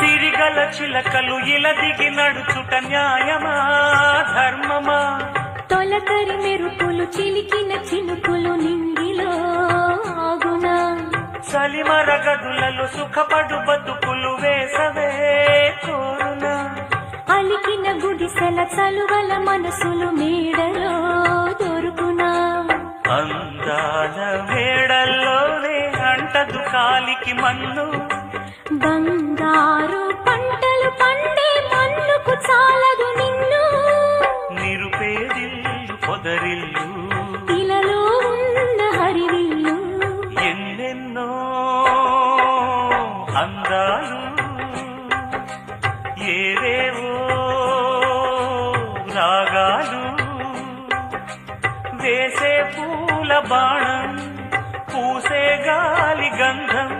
సిరిగల చిలకలు ఇలా దిగి నడుచుట న్యాయమా ధర్మమా? తొలకరి మెరుపులు చిలికిన చినుకులు నింగిలో ఆగునా? చలిమర గదులలో సుఖపడు బతుకులు వేసవే కోరునా? అలికిన గుడిసెల చలువల మనసులు మేడలో దొరుకునా? అందాల మేడల్లోనే అంటదు కాలికి మన్ను, బంగారు పంటలు పండే మన్నుకు చాలదు నిన్ను. నిరుపేదిల్లు పొదరిల్లు ఇలలో ఉన్న హరివిల్లు ఎన్నెన్నో అందాలు ఏవేవో రాగాలు వేసే పూల బాణం పూసే గాలి గంధం